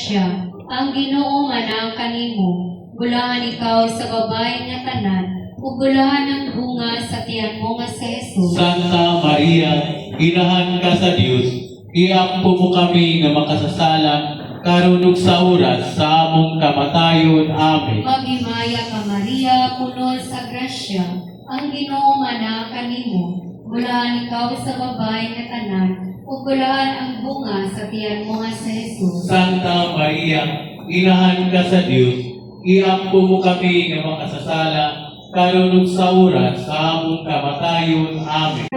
grasya, ang Ginoo manang kanimo. Bulahan ikaw sa babae nga tanan, ug bulahan ang bunga sa tiyan mo nga si Jesus. Santa Maria, inahan ka sa Dios, iampo mo kami nga makasasala, karon ug sa oras sa among kamatayon. Amen. Maghimaya ka Maria, puno sa grasya, ang Ginoo manang kanimo. Bulahan ikaw sa babae nga tanan, ug bulahan ang bunga sa tiyan mo nga si Jesus. Santa Maria, inahan ka sa Dios, iampo mo kami nga makasasala, karon ug sa oras sa among kamatayon. Amen.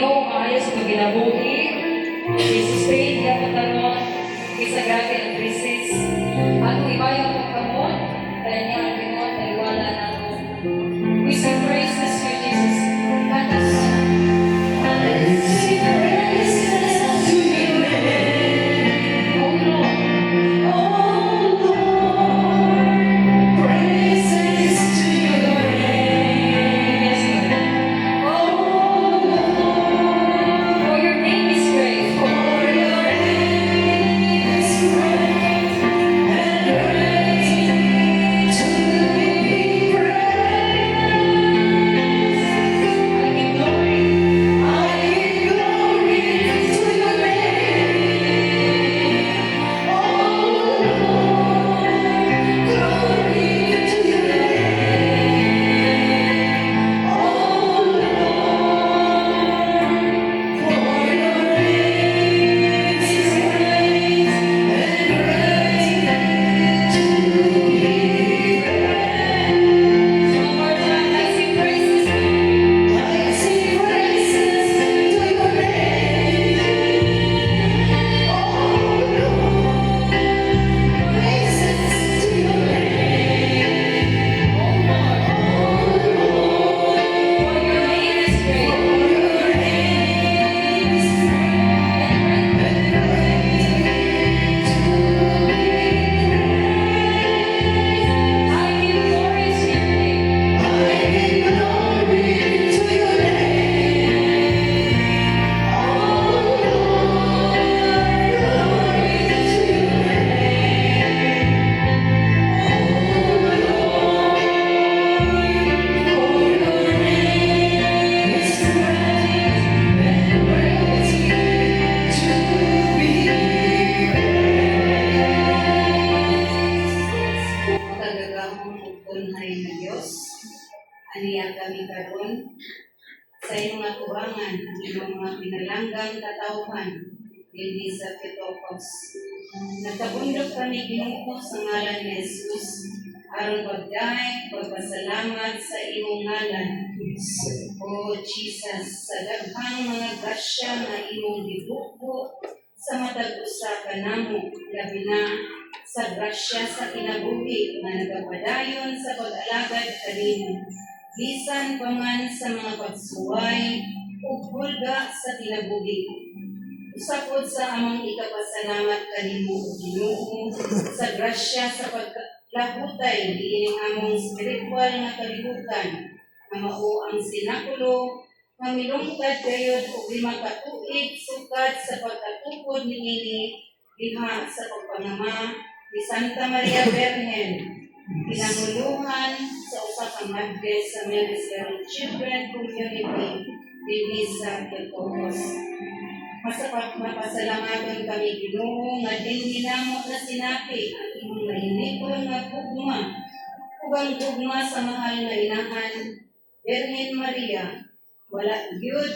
Ginoo maayos nga ginabuhi. I-sustain niya pataron isa grabe ang krisis. Ano ibayang pagkamot kaya niya ang Ginoo taliwala nato. We sing praises to Jesus. Let us sing praises to your name. Oh Lord. Oh Lord. Praises to your name. Yes, Lord. Oh Lord. For your name is great. For your name is great. And great to be praised. I give glory. I give glory to your name. Oh Lord, glory to your name. Oh Lord, for your name is great and great to be praised. One more time, I sing praises. I sing praises to your name. Oh Lord, praises to your name. Oh Lord, for your name is great. For your name is great and great to be praised. I give glory to your name. I give glory to your name. Oh Lord, glory to your Magagahong upunhay na Diyos, aniya kami karon sa iyong mga tubangan, ang iyong mga pinalanggang katauhan, hindi sa Pitokos. Nagkabundok kami Ginoo sa ngalan ni Jesus, aron pagpasalamat sa imong ngalan. O Jesus, sa daghang mga grasya nga imong gibuko sa matag usa ka namo, labi na sa grasya sa kinabuhi nga nagapadayon sa pag-alagad kanimo. Bisan pa man sa mga pagsuway ug hulga sa kinabuhi. Usapod sa among ikapasalamat kanimo, Ginoo, sa grasya sa pagkalahutay diining among spiritual nga kalibutan, nga mao ang sinapulo nga milungtad gayud og 5 ka tuig sukad sa pagkatukod niini diha sa pagpangama ni Santa Maria Virgen, pinanguluhan sa usa ka madre sa Mary's Children Community dinhi sa Pitokos. Masapat mapasalamaton kami Ginoo nga dinhi namo na sinapi ang imong mahinikon nga gugma ug ang gugma sa mahal nga inahan Virgen Maria. Wala gyud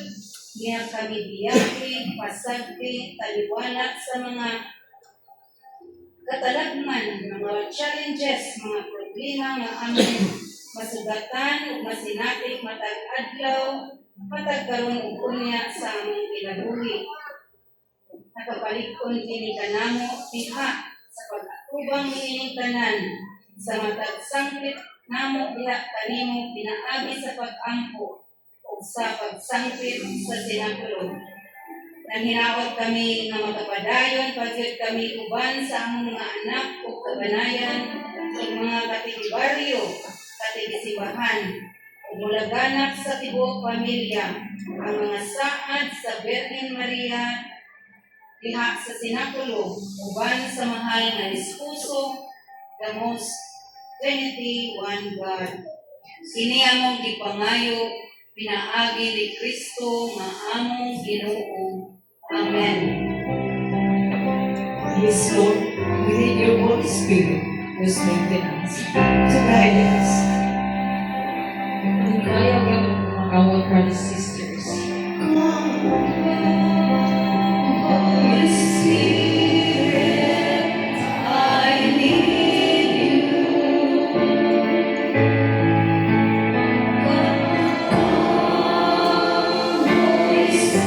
niya kami biyahe, pasagpi, taliwala sa mga katalagman, mga challenges, mga problema nga aming masugatan ug masinati matag adlaw, matag karon ug unya sa among kinabuhi. Nakapalikon kini kanamo diha sa pag-atubang niining tanan sa matag sangkit namo diha kanimo pinaabi sa pag-ampo ug sa pagsangkit sa sinapulo. Nanghinaot kami nga magapadayon pagyud kami uban sa among mga anak ug kabanayan ug mga katigibaryo, katigisimbahan ug mulaganap sa tibuok pamilya ang mga saad sa Virgen Maria diha sa sinapulo uban sa mahal nga Esposo, the most Trinity one God. Kini among gipangayo pinaagi ni Kristo nga among Ginoo. Amen. Yes, Lord, we need your Holy Spirit to strengthen us, to guide us. Kung kaya ka our brothers and sisters. Holy Spirit, I need you. Come, Holy Spirit.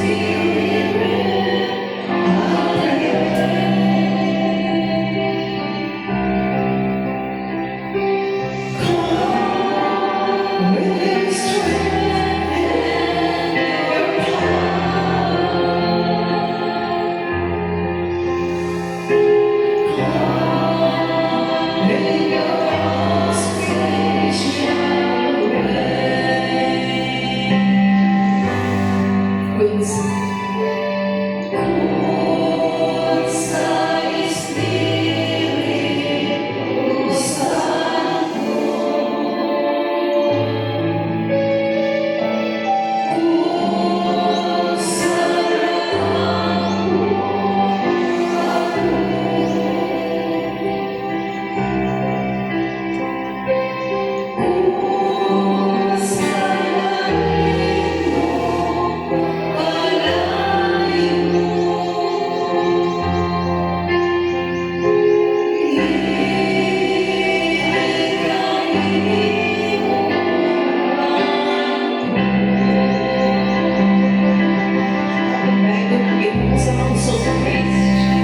also praise.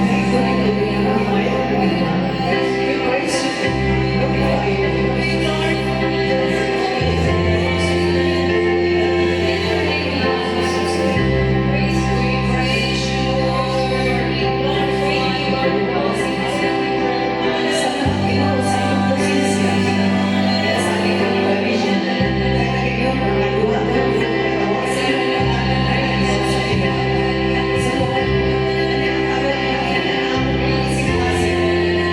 Thank you, Lord. We praise you. Glorify you. Sa Panginoon, sa iyong presensya, sa aking pagkarin, sa iyong mga luha, sa iyong pangalan, sa iyong sa Lord, ang aral niya, ang among sitwasyon,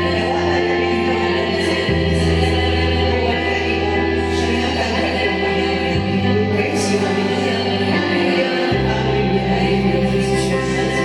nawala na rin ang pangalan sa iyong buwan kanimo, siya nga kagalaw. We praise you, hallelujah, hallelujah, hallelujah, Jesus Christ,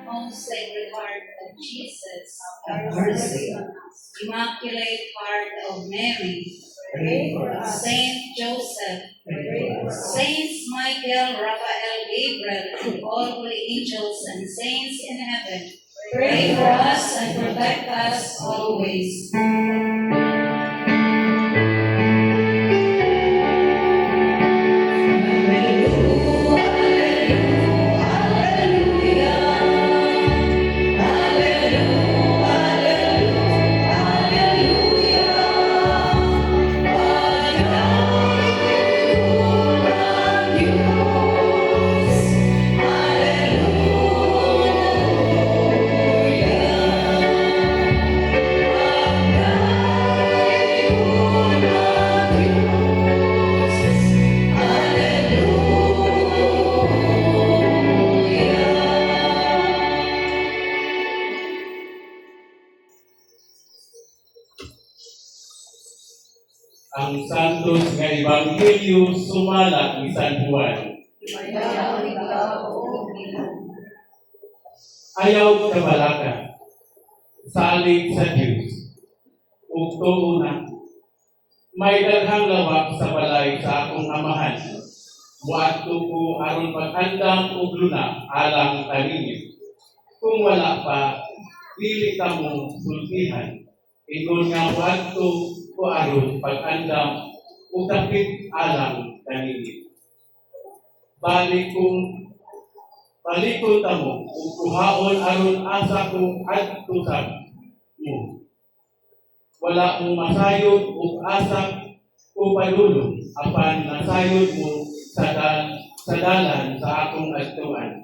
Most Sacred Heart of Jesus, Have mercy on us. Immaculate Heart of Mary, Pray for us. Saint Joseph, Pray for us. Saints Michael, Raphael, Gabriel, and all holy angels and saints in heaven, pray for us and protect us always. Ang santos nga Ebanghelyo sumalat ni San Juan. Ayaw kabalaka, salig sa Diyos, ug tuo na. May daghang lawak sa balay sa akong amahan. Muadto ko aron pag-andam ug luna alang kaninyo. Kung wala pa, dili ta mo sultihan. Ingon nga muadto ko aron pag-andam ug dapit alang kaninyo. Balikon ta mo ug kuhaon aron asa ko adto sa mo. Wala mo masayod ug asa ko padulong apan nasayod mo sa dalan sa akong adtuan.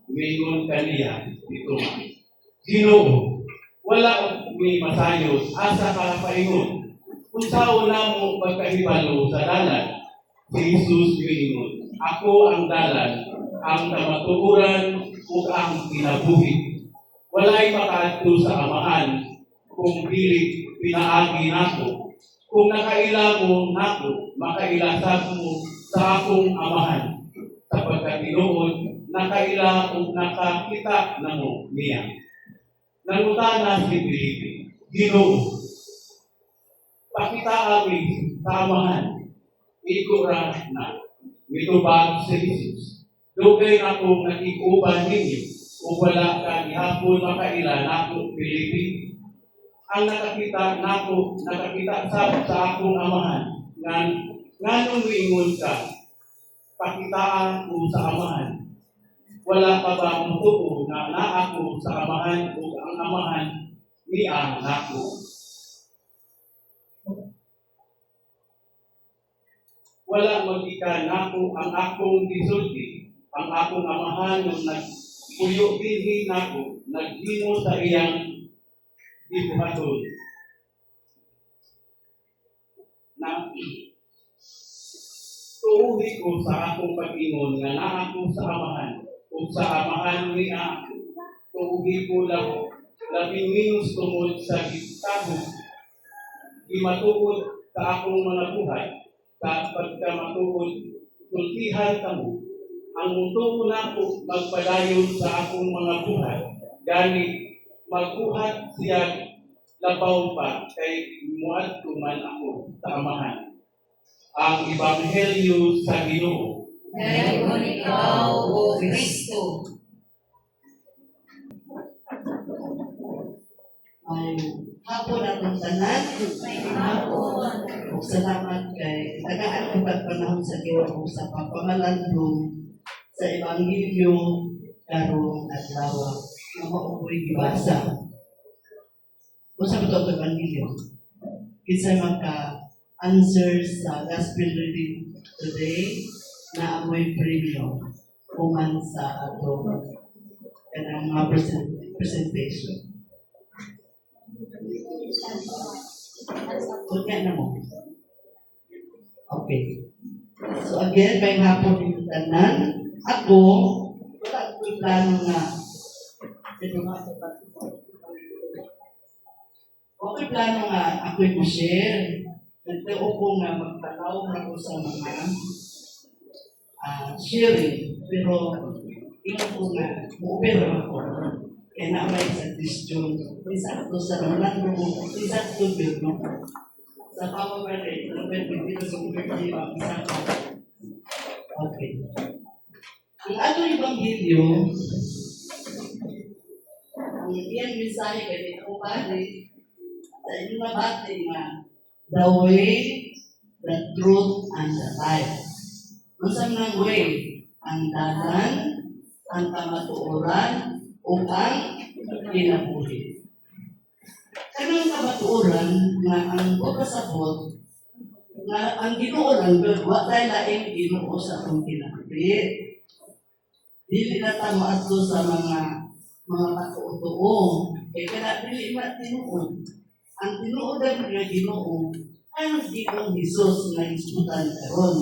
Mingon kaniya dito. Ginoo, wala mi masayod asa ka paingon. Kung sao na mo pagkahibalo sa dalan, si Jesus mingon, ako ang dalan, ang kamatuoran ug ang kinabuhi. Walay makaadto sa amahan kung dili pinaagi nako. Kung nakaila mo nako, makailasag mo sa akong amahan. Sapagkat tinuod, nakaila ug nakakita namo niya. Nangutana si Felipe, Ginoo, pakita amin sa amahan. Ikura na, mitubag si Jesus. Dugay ako nakikuban ninyo, o wala ka gihapon makaila nako Felipe. Ang nakakita sa akong amahan, nganong miingon ka, pakitaan ko sa amahan. Wala ka ba mutuo na ako sa amahan o ang amahan niya nako? Wala magikan nako ang akong gisulti, ang akong amahan nung nagpuyo dinhi nako, naghimo sa iyang ibuhaton na tuuhi ko sa akong pag-ingon nga naa ako sa amahan o sa amahan ni ako. Tuuhi ko labing minus tungod sa gitabo imatuod sa akong mga buhay sa pagkamatuod sultihan kamo ang mutuo na ko magpadayon sa akong mga buhay gani magbuhat siya labaw pa kay muadto man ako sa amahan. ang Ebanghelyo sa Ginoo. Dayon ikaw, O Kristo. May hapon atong tanan. Ug salamat kay tagaan ang pagpanahon sa Ginoo sa pagpamalandong sa Ebanghelyo karong adlaw nga mauoy gibasa. Usa ba ito Ebanghelyo? Kinsa maka-answer sa gospel reading today na amoy premyo human sa atong kanang mga presentation. Kunya na mo. Okay. So again, may hapon dito tanan. Ako, wala ko'y plano nga. Okay, plano nga ako'y ma-share. Nagtao ko nga magtanaw na ko sa mga sharing. Pero, ilang ko nga, muopera ako. Kaya na-apply sa question. Isa ko sa Rolando mo, isa ko bilno. Sa pamamari, sa dito sa ubertiba, isa ko. Okay. Ang atong Ebanghelyo, ang iyang mensahe kay ito pare, sa inyong nabati nga, the way, the truth, and the life. Masang ng way, ang dalan, ang kamatuoran, o ang kinabuhi. Kanang kamatuoran nga ang pagkasabot nga ang Ginoo lang wa tayo laing Ginoo sa atong kinabuhi. Dili na ta moadto sa mga katuo-tuo. Kaya dili matinuod. Ang tinuodan nga Ginoo ang Ginoong Hesus nga isbutan karon.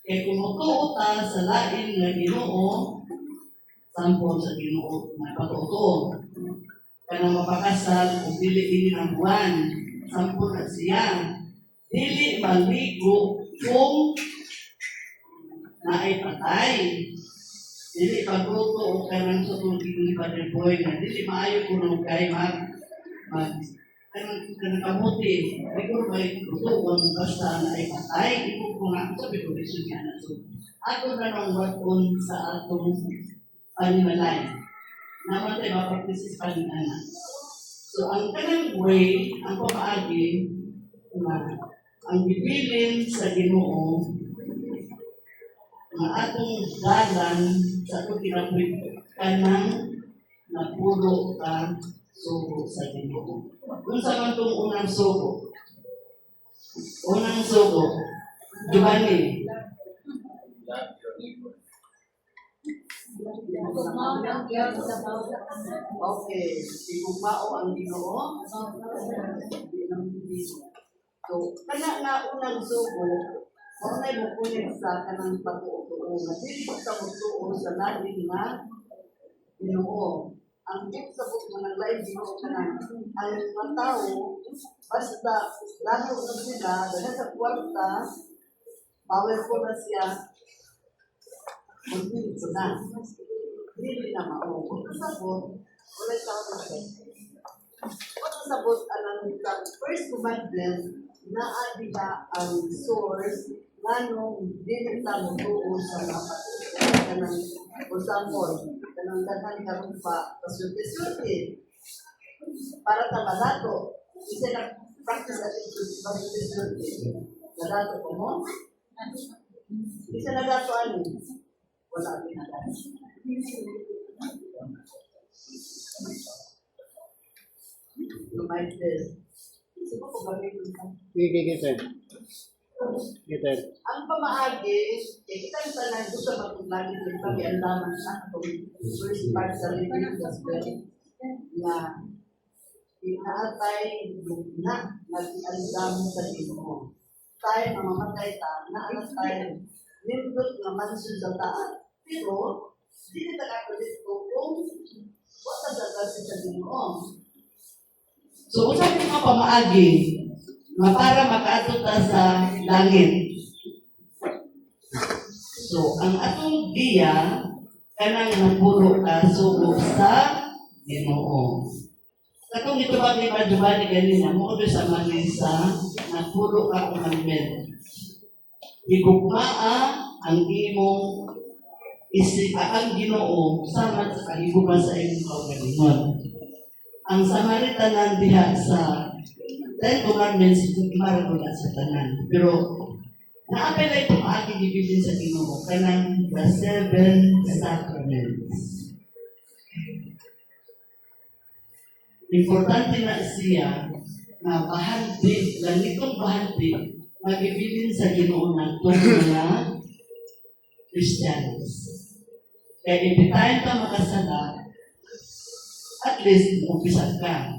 Kaya kung mutuo ta sa lain nga Ginoo, sampol sa Ginoo nga patuo. Kanang mapakasal kung dili ang buwan, sampol na siya. Dili maligo kung naay patay. Dili pagluto o kanang sa tubig ni Padre Boy na dili maayo kung kay kanang kamuti. Siguro may luto kung basta naay patay. Ito ko nga sabi ko gusto niya na so. Ako na nang waton sa atong panimalay. Naman tayo mapagtisis paninana. So ang kanang way, ang pamaagi na ang bibilin sa Ginoo nga atong dalan sa atong kinabuhi kanang napuro ka sugo sa Ginoo. Kung sa man itong unang sugo, Giovanni. Okay, sigumao ang Ginoo. So, kana nga unang sugo, maunay mo kunin sa kanang pag-uutuo na dili sa mutuo sa lalim na Ginoo. Ang sa buk ng lain Ginoo kanang ang mga tao basta lalo na sila dahil sa kwarta powerful na siya magpilit na. Dili na mao. Kung sabot, wala tao na siya. Kung sabot, anong first commandment na diba ang source nganong dili ta mutuo sa mga kanang for example kanang daghan karon pa pasulti para ta malato isa na practice at pasulti malato ko mo isa na dato ani wala pinaka lumaites siguro ko gamitin ka. Ang pamaagi, kita yung tanan ko sa pagkuglagi ng pag-iandaman sa atong first part sa reading gospel na inaatay na nag-iandam sa Ginoo. Tayo mamamatay ta, naalat tayo, nindot na mansun sa taan. Pero, hindi na nakakulit ko kung wala sa Ginoo. So, usap yung mga pamaagi nga para makaadto ta sa langit. So, ang atong giya kanang napuro ka sugo sa Ginoo. Katong ito ba ni Padre ganina mo sa Manisa na puro ka commandment. Higugmaa ang imong ang Ginoo sama sa kahiguman sa imong kaugalingon. Ang Samaritanan diha sa Ten Commandments imaragula sa tanan. Pero naapel ay itong aking ibilin sa Ginoo kanang the seven sacraments. Importante na siya na bahandi, ganitong bahandi, magibilin sa Ginoo na itong mga Christians. Kaya ibitayin ka makasala, at least umpisan ka.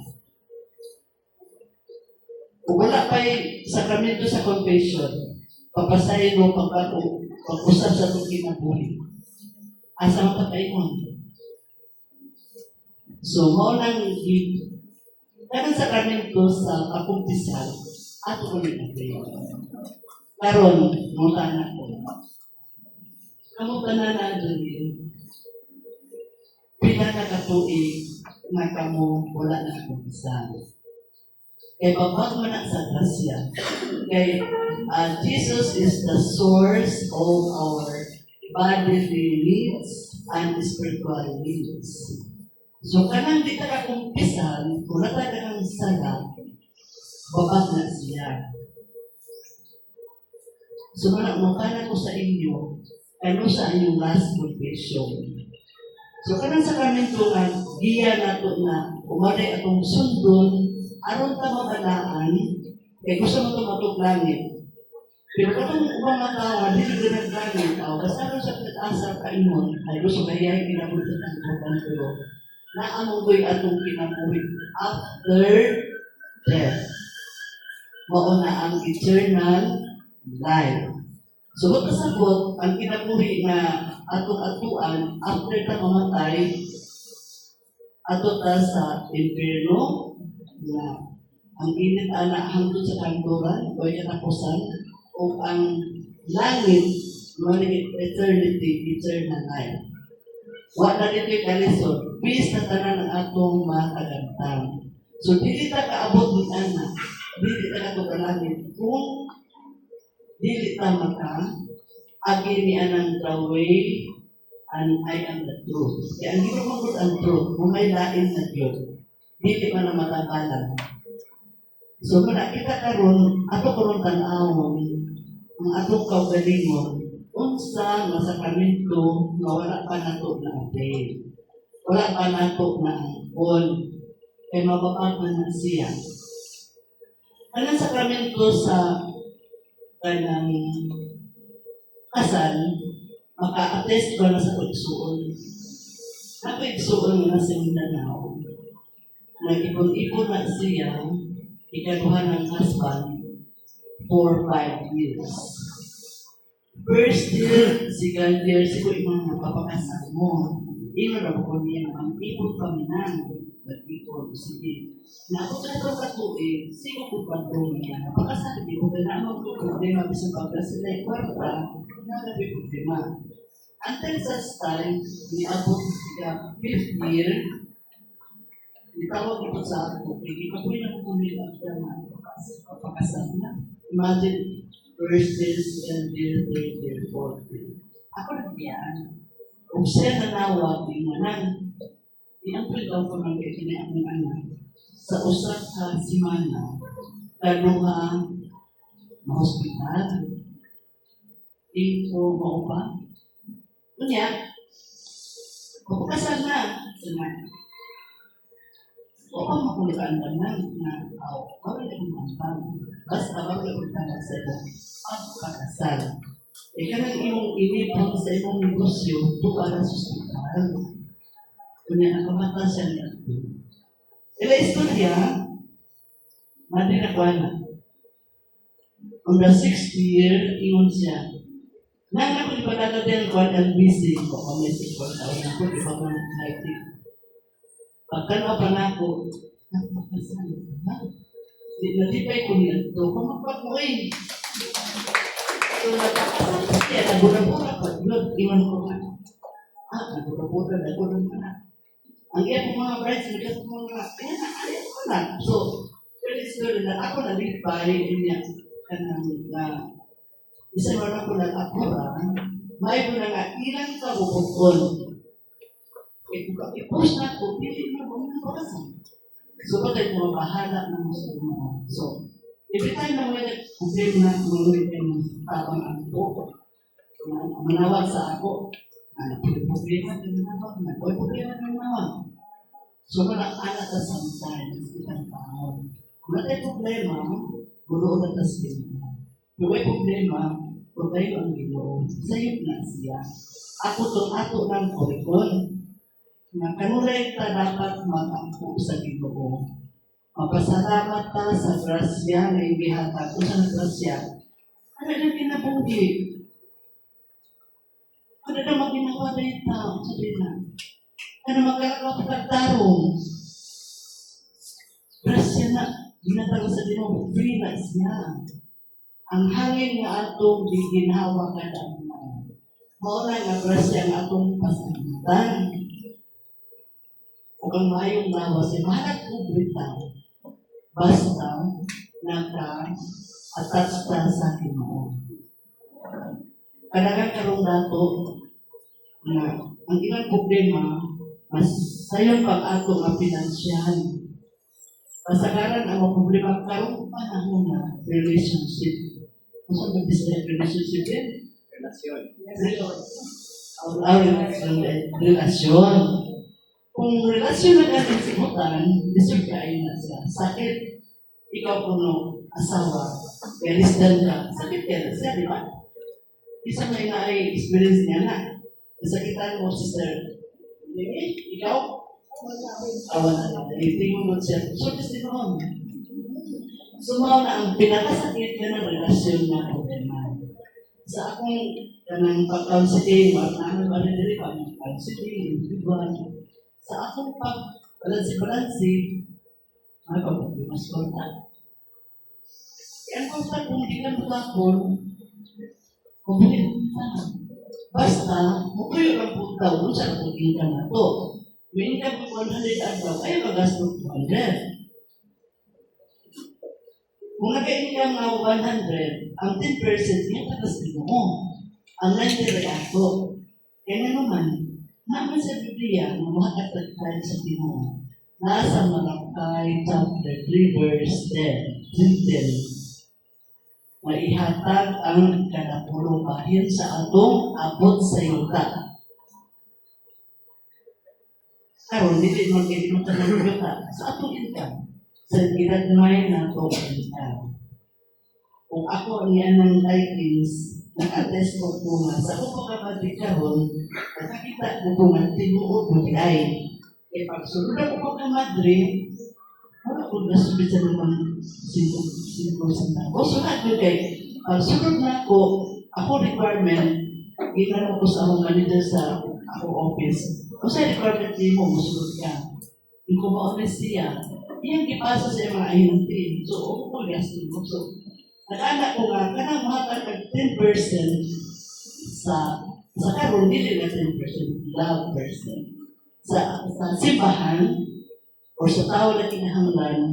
Kung wala pa'y sakramento sa confession, papasayin mo pag-usap sa itong kinabuhi. Asa mapatayon. So, maunang kanang sakramento sa kakumpisan at ulit natin. Karon, mutan ako. Kamutan na din. Pila na katuig na kamo wala na kumpisan. Kaya babag man sa grasya. Kaya Jesus is the source of our bodily needs and spiritual needs. So, kanang di ka kumpisan, kung natagang sala, babag na siya. So, makana ko sa inyo, ano sa inyong last confession. So, kanang sakramento nga, giya na ito na umaray atong sundon, aron ta mabalaan, kaya gusto mo ito matuklangit. Pero katong ubang mga tao, hindi ko nagklangit, kasama sa pag-asa ka inon, ay gusto kaya kinabulit ang kapang pero naamong ko'y atong kinabuhi after death. Mao na ang eternal life. So, magkasabot, ang kinabuhi na atong atuan, after ta mamatay, ato ta sa impierno, na ang init ana hangtod sa kanduran, o katapusan, o ang langit, eternity, eternal life. Wala dito yung kalisod, peace na tanan ang atong mga kagantang. So, dili ta kaabot ng anak, dili ta katugalangit, kung dili ta maka, agi ni anang the way, and I am the truth. Kaya ang ginamagod ang truth, kung may lain na Diyos, dili man na matagalan. So, muna kita karon, ato karon tanawon, ang atong kaugalingon, unsa nga sakramento nga wala pa nato na atin. Wala pa nato na angkon. Kaya mababagan na siya. Anong sakramento sa kanang kasal, maka-attest ba na sa pagsuon? Ako igsuon nga sa Mindanao. Nag-ipon-ipon na siya, ikaduhan ng husband for 5 years. First year, second year, siguro yung mga papakasal mo. Ino na po niya, ang ipon kami na, nag-ipon, sige. Na ako ka ito katuig, siguro po pa niya, napakasal, di ko kailangan ko problema, bisang pagkasal ay kwarta, nagabi problema. Until such time, niabot siya 5th year, itawag ito sa ako, hindi pa po yung nakukunin ang papakasal na. Imagine, first year, second year, third year, fourth year. Ako nagbiyan. Kung siya nanawag, yung manan, i-ampul daw ko ng kaya ang anak. Sa usap ka simana, lalo ka ma-hospital, ito mo ba? Kunya, papakasal na. Sinabi. O ang makulaan ka na bawal yung mampang. Basta bawal yung tanong sa ito, ang pakasal. E kanang iyong inipon sa iyong negosyo, ito para sa hospital. Kunya, nakamata siya niya. Ila istorya, mali na kwa na. On the 6th year, iyon siya. Nang ako ipagkata din kwa LBC, ko message ko sa una ko, di ba ko nag-lighting. Pagkano pa na ako, napakasal ka. Natipay ko niya ito, kumapag-uwi. So, napakasal ko siya, nagura-gura pa. Iwan ko nga. Nagura-gura, nagura-gura. Ang iya po mga brides, nagkasal mo nga, ayan ko na. So, story na ako nalipay niya kanang na isa man ako nag-apura, may mo na nga ilang kabubukon. I-post na ko, pili na mo na basa. So, pagkat mo bahala na mo sa mo. So, every time na may problema na kumulit yung tabang ang buko, manawag sa ako, problema na manawag na, problema na manawag. So, anak na sometimes, ilang tao. Kung natin problema, buroon na tas Ginoo. Kung may problema ang Ginoo. Sayop na siya. Ako itong ato ng kurikon, na kanulay ta dapat mag-ampo sa Ginoo. Mapasalamat ta sa grasya na ibihatag ko sa grasya. Ano na kinabuhi? Ano na maginawa na yung tao? Sabi na. Ano magkakapagtarong? Grasya na. Ginatang sa Ginoo. Free na siya. Ang hangin nga atong giginhawa kada adlaw. Mao na nga grasya nga atong pasalamatan. O kang maayong lawas, mahalat ko bitaw. Basta naka-attach ka sa Ginoo. Kadagan karong dato na ang ilang problema mas sayon pag ato nga finansyahan. Kasagaran ang mga problema karong panahon na relationship. Kung saan mag-display relationship din? Relasyon. Relasyon. Kung relasyon na ganit simutan, deserve kain na siya. Sakit, ikaw puno, asawa, realistan ka, sakit ka na siya, di ba? Isa may na-experience niya na. Nasakitan mo, sister. Ikaw? Awan na lang. Tingin mo siya. So, kasi noon. Sumaw na ang pinakasakit na ng relasyon na problema. Sa akong kanang pag-counseling, maranahan ba rin rin pag-counseling, diba? Sa akong pag-balansi, ay pag-problema sa kontak. Ang kontak kung hindi ka matakon, kung hindi ka basta, mukuyo ang punta, kung saan kung hindi ka na to. May ka po 100 adlaw, ay magastos 200. Kung nag-income nga 100, ang 10% niya tagas-ino mo. Ang 90 ay ato. Kaya naman, naman sa Biblia, mamuhat at tayo sa Ginoo. Nasa Malakay chapter 3 verse 10. Maihatag ang kanapulong bahin sa atong abot sa yuta. Karon dili man kay mo tanong yuta sa atong income. Sa ginagmay na itong income. Kung ako ang yan ng titles, nag-attest ko po nga, sa ako kapatid karon, nakakita ko po nga, tinuod mo ay. E pagsunod ako ka Madrid, wala ko nasubit sa naman 5 centavos. So natin kay, pagsunod na ako requirement, ginano ko sa akong manager sa akong office. Kung sa requirement mo, musunod ka. Yung kung ma-honest siya, iyang ipasa sa mga ahente. So, ako gastos ko. So, nag-anak ko nga, kanang mahatag 10% sa karon, hindi na 10%, 12%. Sa simbahan, o sa tao na kinahanglan,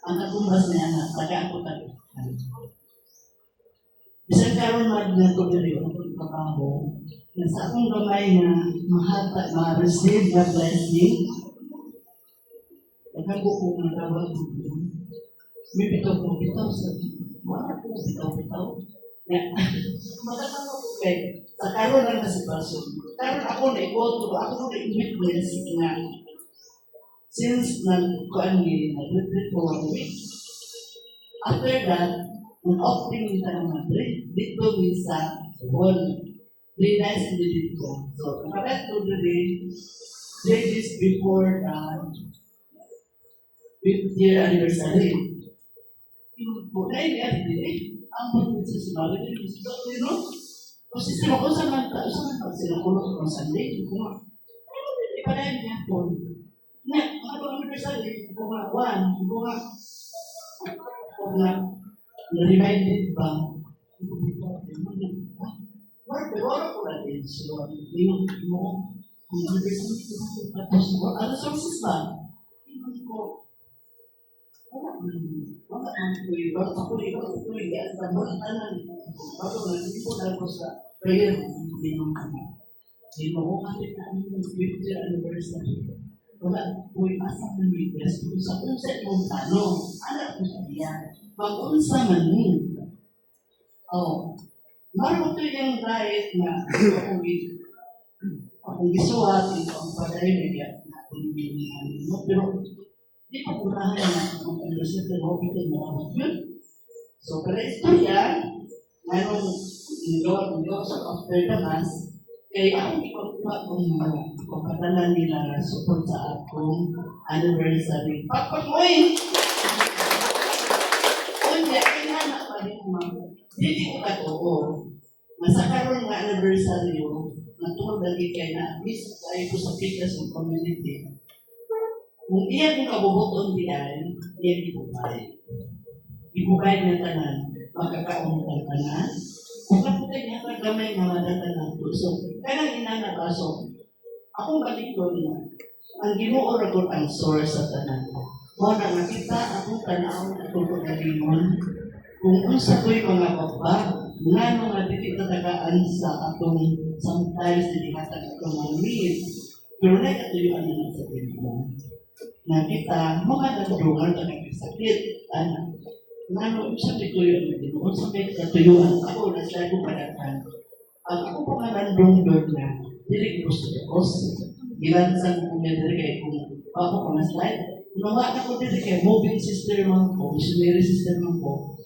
ang katumbas niya na, taga ako taga. Isang karon na ito dili ako trabaho, na sa akong gamay na mahatag, ma-receive na blessing, pagkago ko ng tawag ko, may bitaw sa wala ko bitaw. Magkatama ko kay, sa karon lang na sitwasyon. Karon ako na-iboto, ako na-witness na since nag-kuan ni, nag-retreat for 1 week. After that, nag-opting nita ng Madrid, dito ni sa hall. 3 days dito. So, the rest of the day, 3 days before the 50th year anniversary. Yung po, ang mga sinasabi din, kung sistema ko sa mga sinukulong ko sa Sunday, kung ipadayin niya po, ang anniversary, kung na-reminded ba, wala ko na din siya, yung kung anniversary, tapos ano sources ba? Wala ko wala ang kuya, wala ako kuya, at wala tanan. Bago na, hindi po lang ko sa prayer, hindi mo ko kapit na ang 50th anniversary. Wala, kuya, asa man request ko sa unsa mong tanong. Anak ko sa iya, mag-unsa man ni. Oh, marami ito yung diet na akong gisuwat, ito ang padayon, na akong binigyan mo, pero di pa kurahan na ang anniversary mo, ito mo ako yun. So, para ito yan, mayroong nagawa sa after the mass, kaya akong ipagkuha kong pagpadalan nila na support sa akong anniversary. Pagpag mo eh! Kunya, kailangan pa rin mo. Hindi ko katoo. Masakaroon nga anniversary yun, natulog lagi kayo na, miss tayo ko sa fitness ng community. Kung iyan yung kabubuton diyan, iyan ibukay. Ibukay ng tanan, magkakaon ng tanan. Kung kaputay niya, pagkamay na madatanan ko. So, kaya inanabaso, akong balik ko na, ang ginuo ra ko ang source sa tanan ko. Kung nakita akong tanaw at kung pagalingon, kung unsa ko'y mga baba, nga nung natiti tatagaan sa atong sometimes dinihatan atong mga need. Pero na katuyuan na lang sa tempo. Nakita, mga nagdungan na nagkasakit. Nga nung isa may tuyuan na din. Kung sa may katuyuan, ako nasa ko padatan. Ang ako pa nga nandong doon na, dili gusto ko. Gilansan ko nga dili kay kung ako ko na slide. Nawa na ko dili kay moving sister man ko, missionary sister man ko.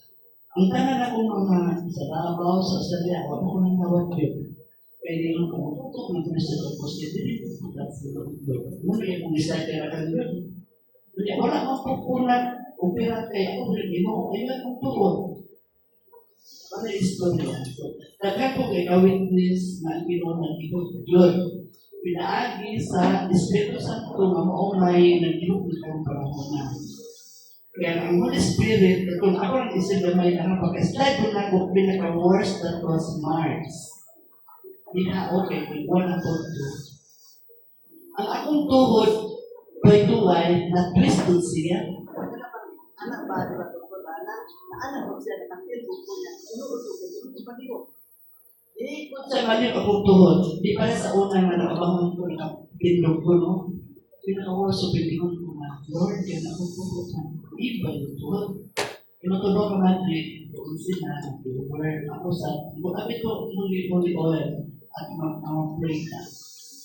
Ang tanan akong mga sa Davao, sa Australia, wala ko nang nawag yun. Pwede lang kung tutok ng Kristo ng Positivity. That's the Lord. Muli akong isay kaya kan yun. Kaya wala akong pupunan, upira kaya ako rin mo, ayun akong tuon. Ano yung istorya? So, daghan ko kay ka-witness na ginawa ng ikot yun. Pinaagi sa Espiritu Santo na maumay ng ilog ng panahon na. Kaya ang Holy Spirit, kung ako ang isip na may pag-slide ko na kung pinaka-worst that was Mars. Hindi na okay, kung wala ko ito. Ang akong tuhod, by the way, na-twist siya. Anak ba, di ba, doktor ba, na anak mo siya, nakapilbo ko niya, sunod ko kayo, di ba, di ko? Di ko sa mali akong tuhod. Di para sa una nga nakabangon ko, nakapindog ko, no? Pinaka-worst, pintingon ko na, Lord, yan akong tuhod na. Iba yung tuhod. Inutunog ka Madrid, doon sila, nag-over. Ako sa, kapit ko, muli oil, at mag-pray ka.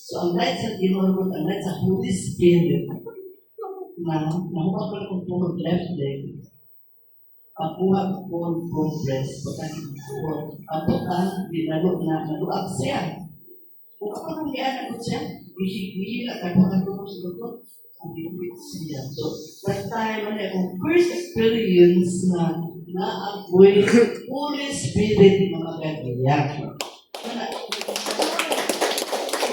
So, ang light sa ginurgot, ang light sa Holy Spirit, na nakuha ko na kong tuhod left leg, pagkuha ko from breast, pagkakin ko, pagkuhan, dinalo na, naluag siya. Kung ako nang iyanan ko siya, ihila, kaguhan ko sa doktor, ang inuwit siya. So, that time, ano yung first experience na naagoy Holy Spirit na magagayak.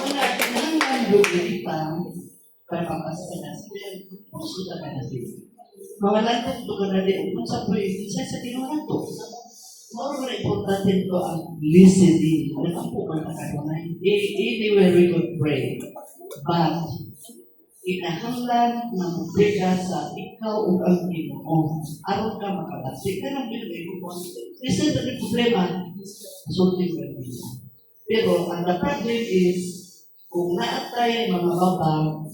Wala, kinangan doon kita para papasa ka na siya. Puso ka na siya. Mawalan ko ito ka na din. Kung sa pwede, siya sa tinuhan to. More na importante ito ang listening. Nagkampo ka na kanunay. Anywhere we could pray. But, kinahanglan ng briga sa ikaw o ang Ginoo. Aron ka makabasi. Kaya nang binigay ko po. Listen to the problema. Sulting ka nila. Pero, ang the problem is, kung naatay mga babang,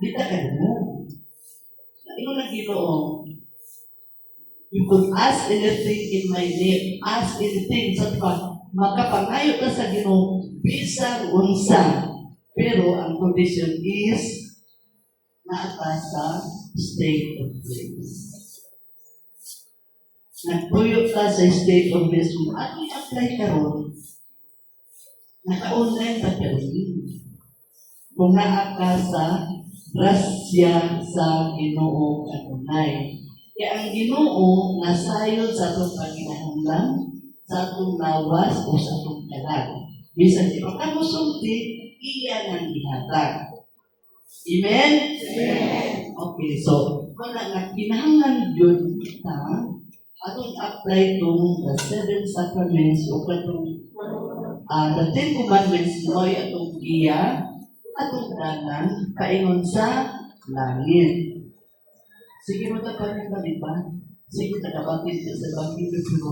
di ta ka mo. Ino na Ginoo. You could ask anything in my name. Ask anything. Sa pa, makapangayo ka sa Ginoo. Bisang unsa. Pero, ang condition is, naatas sa state of grace. Nagpuyot ka sa state of grace. Kung ano i-apply ka ron, naka-online ka pero kung naaka sa grasya sa Ginoo kanunay. Kaya ang Ginoo nasayod sa atong pagkinahanglan, sa atong lawas o sa atong kalag. Bisan di pa ka mo sulti, iya nang ihatag. Amen? Amen. Okay, so, wala nga, kinahanglan yun kita, atong apply itong the seven sacraments o katong the Ten Commandments mo ay atong iya, atong danan, kaingon sa langit. Sige mo tapanin ba, di ba? sige tagapatid ka sa Ebanghelyo pero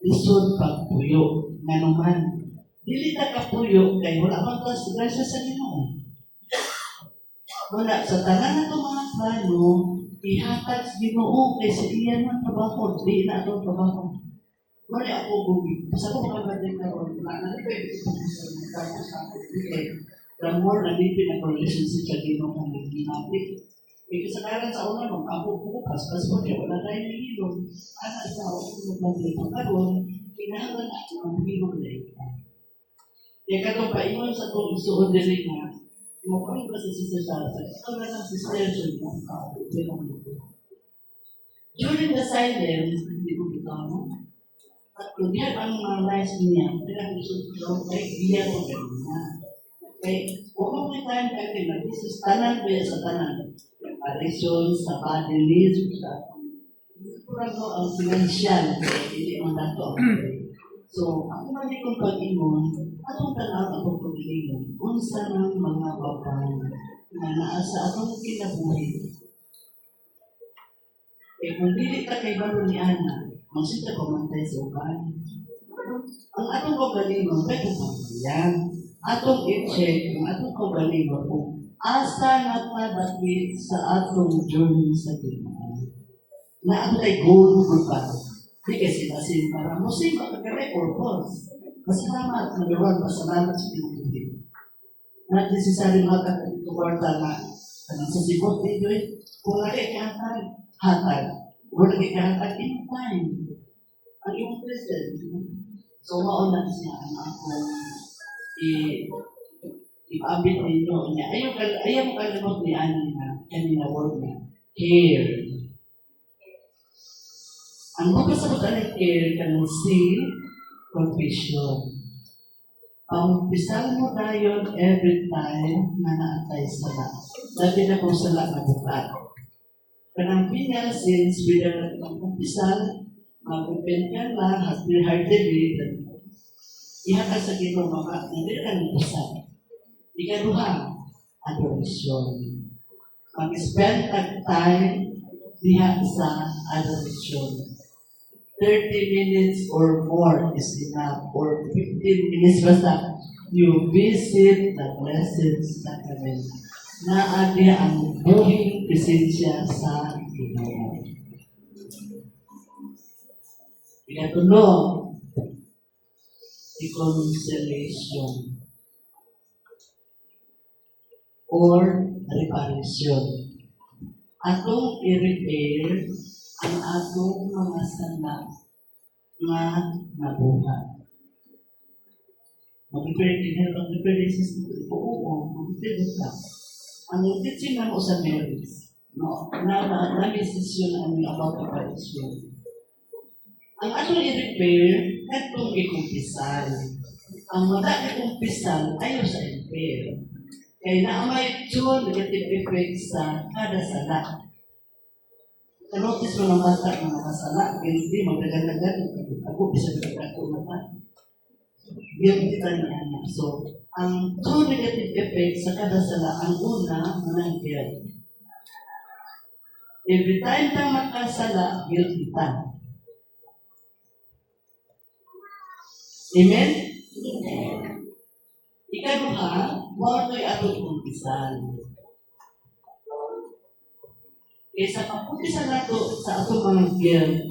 lisod pagpuyo nga naman. Dili ta kapuyo kay wala man ta sa grasya sa Ginoo. Wala sa tanan nato mga plano ihatag sa Ginoo kay sa iya man trabaho, di na atong trabaho. Wala ako gugi. Basta ko makagaling karon na pwede ko sa the more na deep na relationship sa Ginoo kang ginamit. Kaya kasagaran sa una nung ako bukas, po niya, wala tayo ng hilong. Anak sa ako nagmagdito karon, kinahalan ako ng hilong na ito. Kaya katong paingon sa itong suod din nga, mukhaan ba si Sister Salsa? Ito na lang si Sister during the silence, hindi ko bitaw, at kung yan ang mga lives niya, kaya gusto ko kay iya ko kanina. Kaya, huwag mo time kaya na, this is tanan ba sa tanan? Preparation, sa body needs, sa kurang ko ang financial, hindi ang dato. So, ako man kong pag-ingon, atong tanaw akong pag-ingon, unsa ng mga babae na naasa atong kinabuhi. Eh, kung dili ka kay baro ni Ana, magsita pamantay sa uban. Ang atong kaugalingon, kaya kung yan, atong i-check, ang atong kaugalingon kung asa napadapit sa atong journey sa Ginoo. Na ako tayo goal ko pa. Di kasi basin para mo simba kagare purpose. Masalamat, number one, masalamat sa pinagpili. Not necessary makakita kwarta na kanang sa sibot dito eh. Kung lagi kahatag, hatag. Kung lagi kahatag, in time. Ang iyong present. So, mauna siya ang akong ipaabit ninyo niya. Ayaw mo kalimot ni Ani na kanina word niya. Care. Ang magkasabot ang care kanang see, confession. Pisal mo tayo every time na naatay sala. Dati na kung sala na bukat. Kanang pinyal since without pisal, mag-open ka lang, heartedly, ihaka sa Ginoo maka, hindi ka ng pisal. Ikaduha, adoration. Mag-spend time diha sa adoration. 30 minutes or more is enough, or 15 minutes basta you visit the Blessed Sacrament na adi ang buhing presensya sa Ginoo. Ikatulo, reconciliation or reparation. Atong i-repair ang atong mga sala nga nabuhat. Mag-repair din, mag-repair din oo, mag-repair ka. Ang teaching na mo sa marriage, no, na-desisyon ang about reparation. Ang atong i-repair, katong ikumpisal. Ang wala ikumpisal, ayaw sa repair. Kaya naamay ito negative effect sa kada sala. Kanotis mo ng bata ng mga sala, hindi magdagan-dagan, ako bisa magdagan na pa. Diyan kita niya na. So, ang two negative effect sa kada sala, ang una, mananggil. Every time na makasala, guilty ka. Amen? Ikaduha, wato ay atong kumpisan. Kaya sa pagkumpisan nato sa atong mga guilt,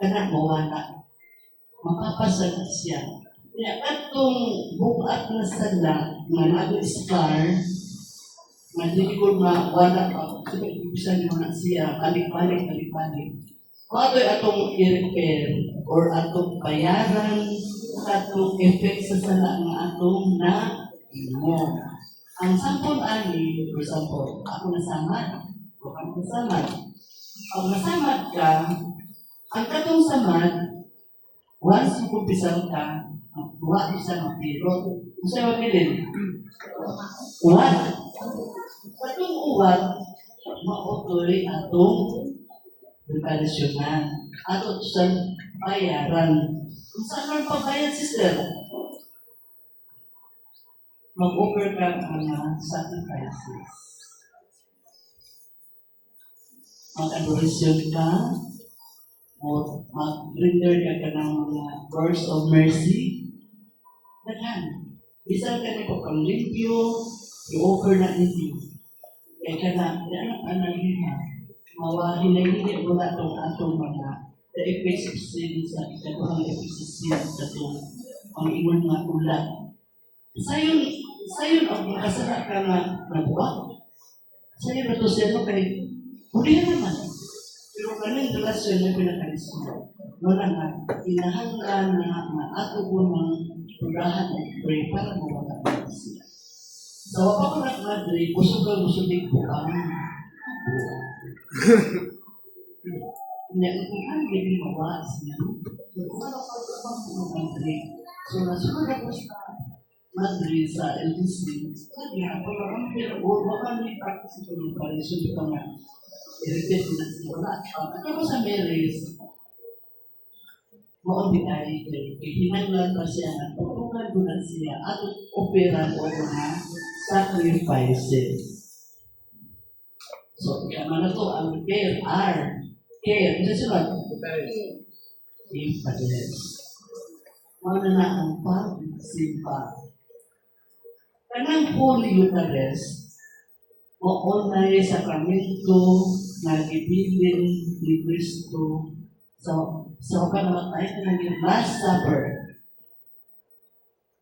kanak mawala. Mapapasala siya. Kaya katong bukat na sala, nga nag-scar, nga hindi ko mawala pa. So, kumpisan mo na siya, balik-balik. Wato ay atong i-repair or atong bayaran atong effect sa sala nga atong na mo. Ang sampol ani, for example, ako nasamad, o ako nasamad. Pag nasamad ka, ang katong samad, once kumpisal ka, tuwa isa mapiro. Kung sa'yo mapilin? Uwan. Katong uwan, mautoy atong preparasyonan. Atong sa bayaran. Kung saan man pagbayad, sister? Mag-offer ka ng mga sacrifices. Mag-adoration ka, o mag-render ka ng mga words of mercy, daghan. Bisan ka na po pang limpyo, i-offer na ninyo. Kaya ka na, anak-anak nila, mawahin na hindi mula itong atong mga the effects of sin sa ikaduhang effects of sin sa itong ang ingon nga ulat. Sayon ang makasara ka na nabuwag. Sayon na ito siya no kay huli naman. Pero kaning relasyon na pinakarismo, wala nga, inahanglan na ato po ng purahan at pray para mawala na siya. Sa wapa ko na madre, busog ang busugin po ang hindi kung ano hindi mawas niya. So, wala pa ito pang madre. So, nasunod ako sa madre sa LDC. Sabi nga, kung naman pero wala may practice ito ng parisyon ito nga. I-repeat na siya. Wala. Ako sa marriage, mo di ay hinanglan pa siya na tutungan doon siya at operan o mga sacrifices. So, kama na to ang care, care, isa sila impotence. Mana na ang pag-simpa. Kanang Holy Eucharist, maunay sakramento na gibilin ni Kristo sa pagkamatay na naging Last Supper.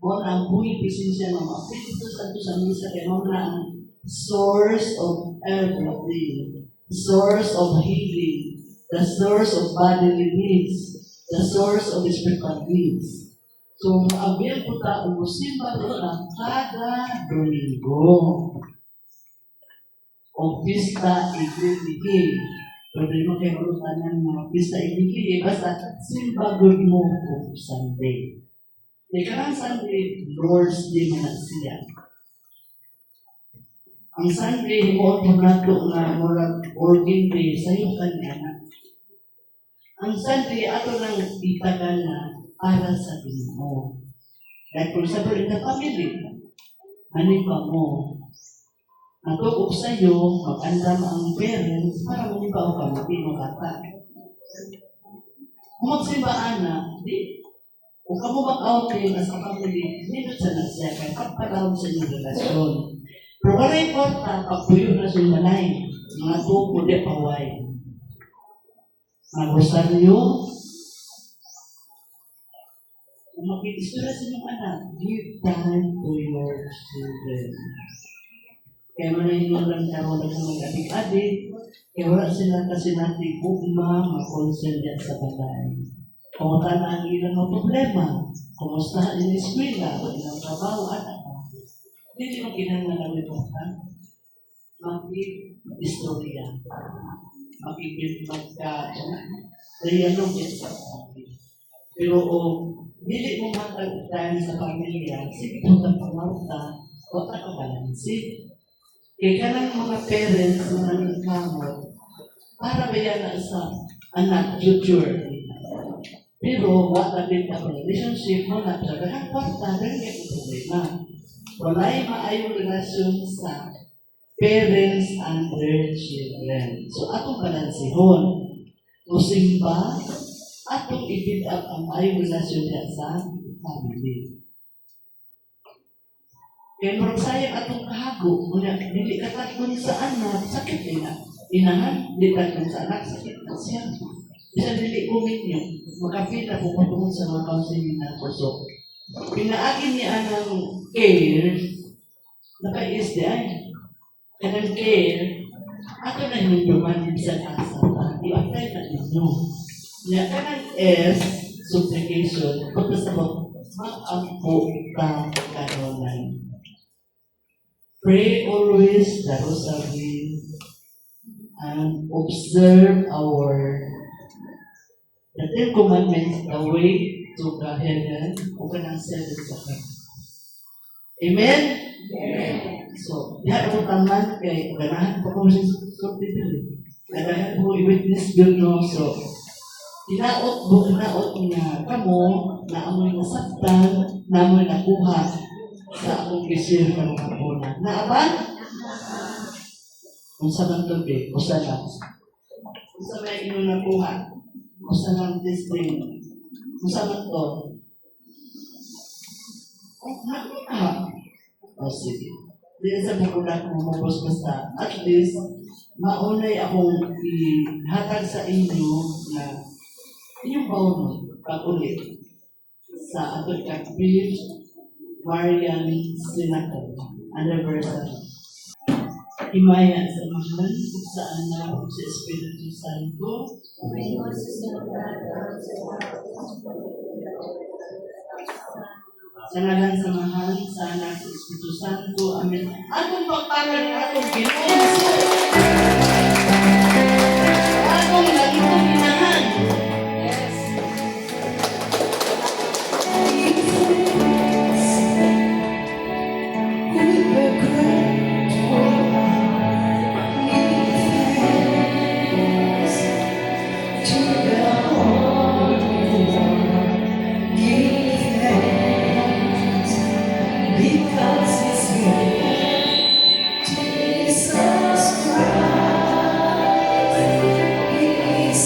Mo ang buhay presensya ng mga Espiritu Santo sa misa kaya mo na ang source of everything, source of healing, the source of bodily needs, the source of spiritual needs. So, maabil po tayo, musimba po na kada Domingo o Pista Iglesia. Pwede mo kayo malutan ng mga Pista Iglesia, basta simba good mo po Sunday. Karang Sunday, Lord's Day na siya. Ang Sunday, mo po nato na murag organ day sa iyong kanya. Ang Sunday, ato nang itagal na para sa Ginoo. Like for example, in the family, maniba mo. Natugog sa iyo, mag-andam ang parents para maniba o pamati mo kata. Kung magsibaan na, di, kung kamo mag-outing as a family, nindot sa nasya, kaya pagpalawag sa inyong relasyon. Pero wala importa, pagpuyo na sa malay, mga tupo di paway. Mag-rosaryo, kung mag-istura sa inyong anak, give time to your children. Kaya man na lang karoon ng mga adik-adik, kaya wala sila kasi natin ugma, makonsensya sa bagay. Kumusta na ang ilang mga problema, kumusta ang ilang eskwela, ang ilang trabaho, anak mo. Hindi mo kinangalang ito, ha? Mag-istorya. Mag-dialog sa akin. Pero hindi mo matagdahan sa pamilya, sige po ng pangawta, o takabalansin. Kaya ka ng mga parents na nangyayamot, para bayan na sa anak, future. Pero, wala din ka relationship mo na talagang kwarta, rin yung problema. Wala'y maayong relasyon sa parents and their children. So, atong balansihon. Musimba, atong i-build up ang maayong relasyon niya sa family. Kaya marang sayang atong kahago, muna, hindi katakon sa anak, sakit din na. Inahan, hindi katakon sa anak, sakit na siya. Bisa dili uminyo, makapita po patungon sa mga counseling na puso. Pinaagin niya ang care, naka-SDI. Kanang care, ato na hinunduman sa kasa. I-apply na ninyo. Niya kanang S, supplication, pagkasabot, mag-ampo ka kanolan. Pray always the rosary and observe the Ten Commandments, the way to the heaven, o kanang seven sa heaven. Amen? Amen. So, diha ako taman kay ganahan pa ko sa dito. Ganahan po i-witness yun, no? So, tinaot nga kamo na amoy nasaktan, na amoy nakuha sa akong kisir ka mga puna. Naaban? Kung sa bang gabi, o sa lang. Kung sa may inyong nakuha, Usa lang testing. Usa man to. O sige. Di sa mukuna ko mabos basta. At least, maunay akong ihatag sa inyo na inyong pauno pag-ulit sa ato ka-5th Marian Senator anniversary. Himaya sa mahal, sa anak, sa Espiritu Santo, sa ngalan sa mahal, sa anak, sa Espiritu Santo, Amen. Atong pagparan atong Ginoo. Atong nagitong inahan. Yes. Because it's good, Jesus Christ is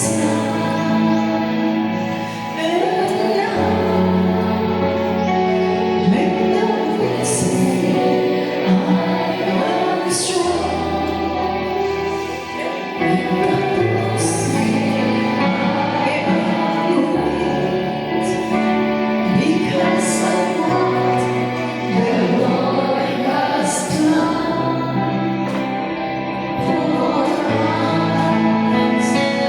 because of what the Lord has done for us. And we say,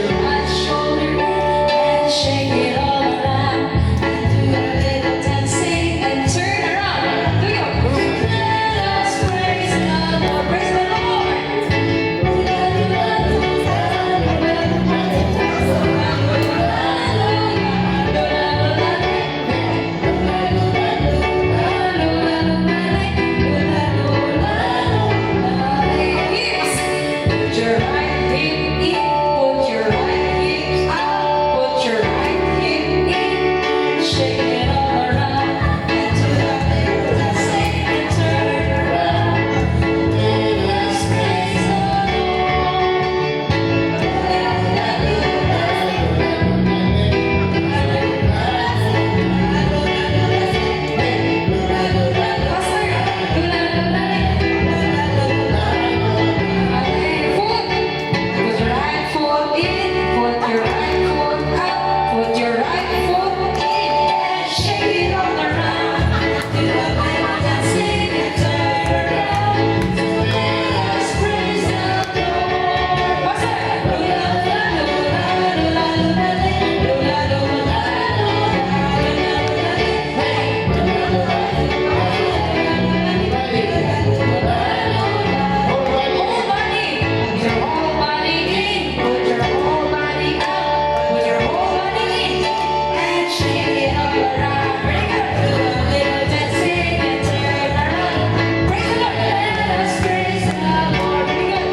your right shoulder and shake it all around. Do a little dancing and turn around. Do your let us praise the Lord. Praise the Put your right hip in, put your right hip out, put your right hip in, shake it all around, and do the little dancing and turn around. Let us praise Put your right foot in, put your right foot out, put your right foot in, and shake it all around. Do a little dancing and turn around. Let us praise the Lord. What's that? Lula, lula, lula, lula, lula, Whole body, put your whole body in, put your whole body out, put your whole body in, and shake it all around. Very good. Do a little dancing and turn around. Praise the Lord. Let us praise the Lord. Very good.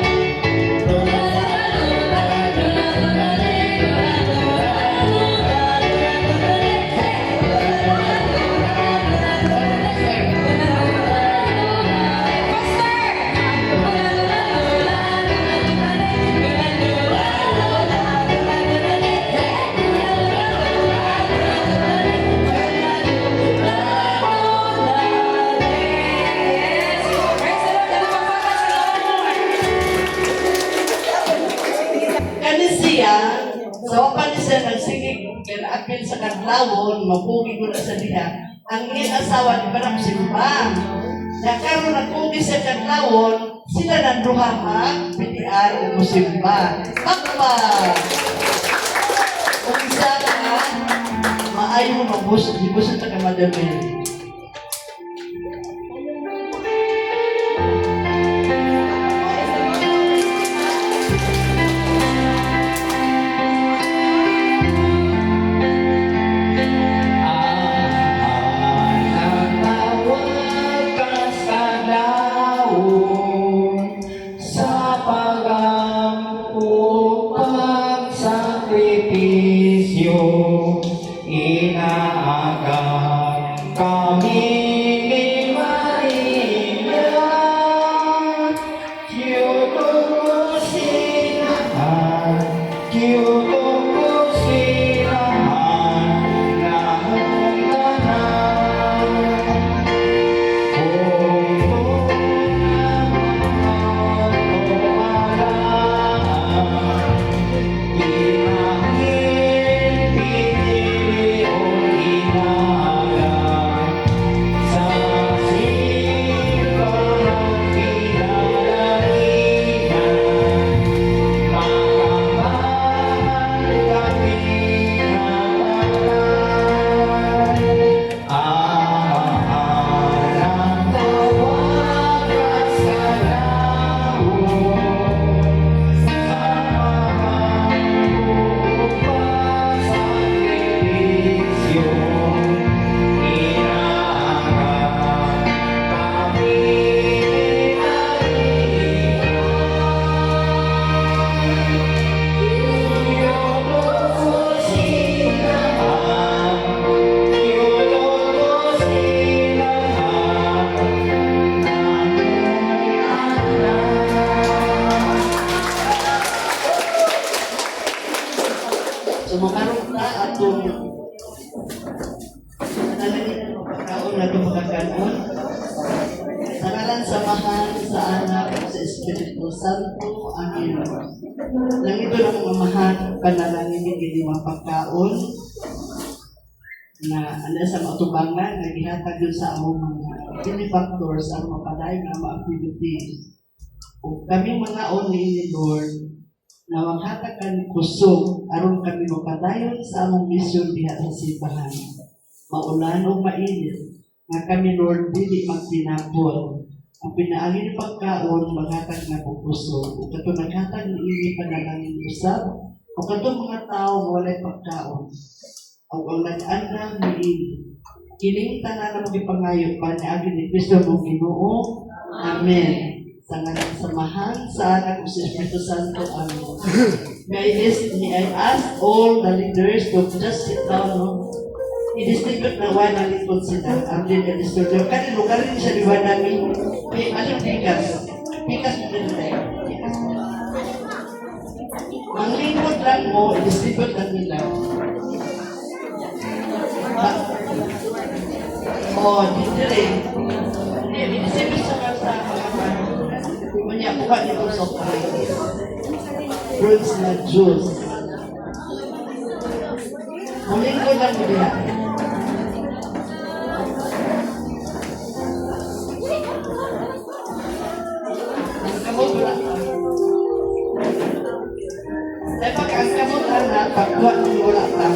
Kani siya, sa wapan siya nagsigig, kaya apil sa kadlawon, mapugi ko na sa diha, ang iyang asawa ni Parang Simba. Nakaroon na pugi sa kadlawon, sila ng duha pitian o musimba. Pakpa! Kung isa ka, maayo mabusog, di busog na ka madamil. Inaagang kami ni Maria, Sumakarong na atong nanalangin ang pagkaon na dumagaganon. Sa ngalan sa Mahal, sa Anak, sa Espiritu Santo. Amen. Nang ito ng mga mahal, panalangin hindi mga pagkaon na ano sa matubangan, naghihatag yun sa among mga benefactors ang mapaday ng mga activities. O kami mga ni Lord, na manghatagan kusog aron kami mapadayon sa among misyon diha sa simbahan. Maulan o mainit, nga kami Lord dili magpinapol. Ang pinaangin ng pagkaon maghatag na kusog. O kato naghatag ni ini panalangin usab, o kato mga tao nga walay pagkaon. Ang nag-andam ni ini. Kining tanan ang ipangayo pa niagi ni Kristo mong Ginoo. Amen. Sa ngalan samahan sa anak ko sa Espiritu Santo. Amen. May I ask all the leaders to just sit down, no? I-distribute na wine na likod sila. Ang din i-distribute. Kasi lugar rin siya diwa namin. May anong pikas? Pikas mo din tayo. Ang lingkod lang mo, i-distribute na nila. Dito rin. I-distribute sa mga Kunya buka nito sa fruits na juice. Muling ko lang nila. Ang kamot lang. Dahil pag ang kamot lang na, pagkuha ng wala lang.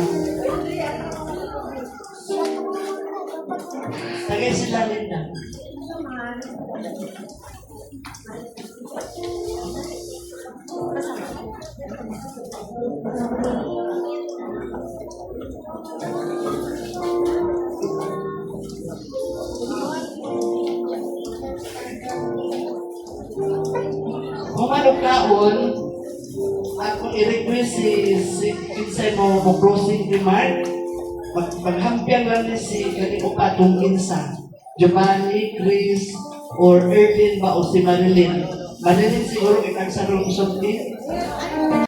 Tagay sila Linda. Kung ano kaon, ako i-request si Kinsay mo closing remark, maghampian lang ni si kanino patong Kinsa, Giovanni, Chris, or Erwin ba o si Marilyn. Marilyn siguro ikagsarong something.